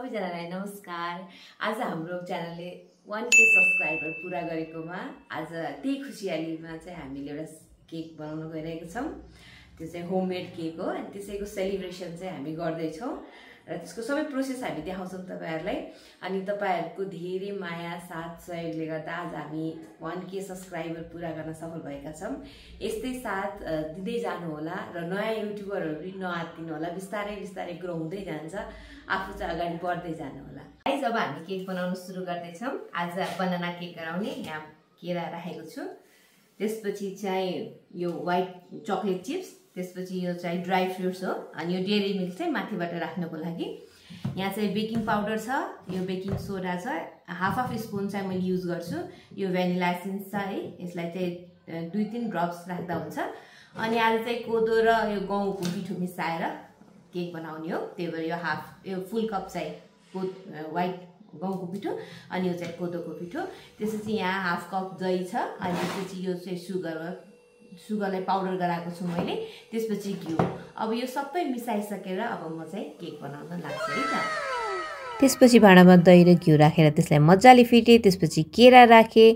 सबैजनालाई नमस्कार। आज हाम्रो च्यानलले 1K सब्स्क्राइबर पूरा गरेकोमा आज त्यही खुसियालीमा चाहिँ हामीले एउटा केक बनाउन गइरहेका छौं। त्यो चाहिँ होममेड केक हो अनि त्यसैको सेलिब्रेसन चाहिँ हामी गर्दै छौं र त्यसको सबै प्रोसेस हामी देखाउँछौं तपाईहरुलाई। अनि तपाईहरुको धेरै माया साथ सहयोगले गर्दा आज हामी 1K सब्स्क्राइबर पूरा गर्न सफल भएका छौं। यस्तै साथ दिँदै जानु होला र नयाँ युट्युबरहरु पनि नआत्तिनु होला। बिस्तारै बिस्तारै ग्रो हुँदै जान्छ, आफू चाहिँ अगाडि बढ्दै जानु होला। गाइस अब हामी केक बनाउन सुरु गर्दै छौं। आज बनाना केक गराउने यहाँ केरा राखेको छु। त्यसपछि चाहिँ यो व्हाइट चकलेट चिप्स, त्यसपछि यो चाहिँ ड्राई फ्रुट्स हो अनि यो डेयरी मिल्क चाहिँ माथिबाट राख्नको लागि। यहाँ चाहिँ बेकिङ पाउडर छ, यो बेकिङ सोडा छ, हाफ स्पुन चाहिँ मैले युज गर्छु। यो भ्यानिला एसेन्स छ है, यसलाई चाहिँ 2-3 ड्रप्स राख्दा हुन्छ। अनि आज चाहिँ कोदो र यो गहुँको पिठो मिसाएर केक बनाउने हो। त्यही भएर यो फुल कप चाहिँ व्हाइट गहुँको पिठो अनि यो चाहिँ कोदोको पिठो। त्यसपछि यहाँ हाफ कप दही छ अनि त्यसपछि यो चाहिँ सुगरलाई पाउडर गराएको छु मैले। त्यसपछि घिउ। अब यो सबै मिसाइसकेर अब म चाहिँ केक बनाउन लाग्छु है त। त्यसपछि भाँडामा दही र घिउ राखेर त्यसलाई मज्जाले फिटे। त्यसपछि केरा राखे।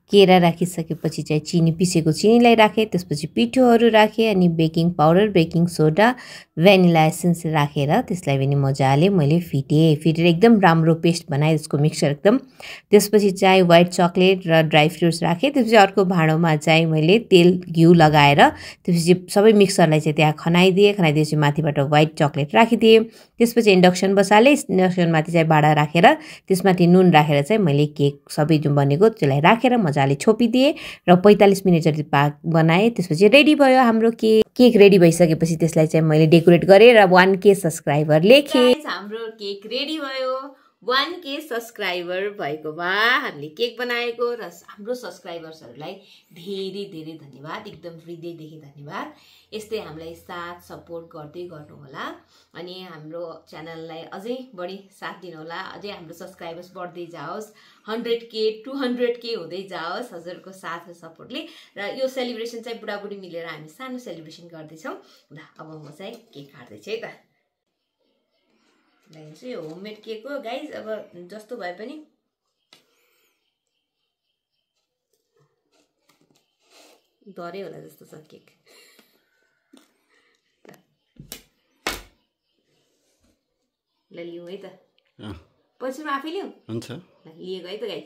केरा राखिसकेपछि चाहिँ चिनी, पिसेको चिनीलाई राखे। त्यसपछि पिठोहरू राखे अनि baking powder, baking soda, vanilla essence राखेर त्यसलाई पनि मज्जाले मैले फिटेर एकदम राम्रो पेस्ट बनाए त्यसको मिक्सचर एकदम। त्यसपछि चाहिँ व्हाइट चकलेट र ड्राई फ्रुट्स राखे। त्यसपछि अर्को भाँडोमा चाहिँ मैले तेल घिउ लगाएर त्यसपछि सबै मिक्सरलाई चाहिँ त्यहाँ खनाइदिएपछि माथिबाट व्हाइट चकलेट राखिदिए। त्यसपछि इन्डक्सन बसाले। इन्डक्सनमाथि चाहिँ भाँडा राखेर त्यसमाथि नुन राखेर चाहिँ मैले केक सबै जुन बनेको त्यसलाई राखेर मजाले छोपिदिए र 45 मिनेट जति बनाए। त्यसपछि रेडी भयो हाम्रो केक। रेडी भइसकेपछि त्यसलाई चाहिँ मैले डेकोरेट गरेर 1K सब्स्क्राइबर लेखे। हाम्रो केक रेडी भयो। 1K सब्स्क्राइबर भएकोमा हामीले केक बनाएको र हाम्रो सब्स्क्राइबर्सहरूलाई धेरै धेरै धन्यवाद, एकदम हृदयदेखि धन्यवाद। यस्तै हामीलाई साथ सपोर्ट गर्दै गर्नु होला अनि हाम्रो च्यानललाई अझै बढी साथ दिनु होला। अझै हाम्रो सब्स्क्राइबर्स बढ्दै जाओस्, 100K 200K हुँदै जाओस् हजुरको साथ र सपोर्टले। र यो सेलिब्रेसन चाहिँ बुढाबुढी मिलेर हामी सानो सेलिब्रेसन गर्दैछौँ। ल अब म चाहिँ केक काट्दैछु है त। यो होममेड केक हो गाइज। अब जस्तो भए पनि डरै होला जस्तो छ केक। ल लिऊ है त। पछि म आफै लिऊ हुन्छ। लिएको है त गाइज।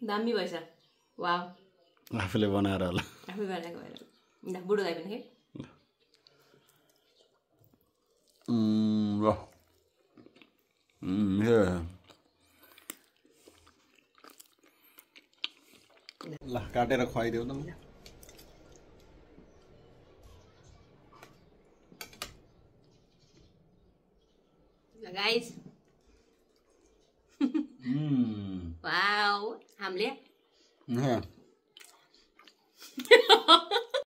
दामी भएछ। वाउ, आफूले बनाएर होला। आफै बनाएको भएर ल बुढो दाइ पनि के ल काटेर खुवाइदेऊ न। गाइस वाउ, हामीले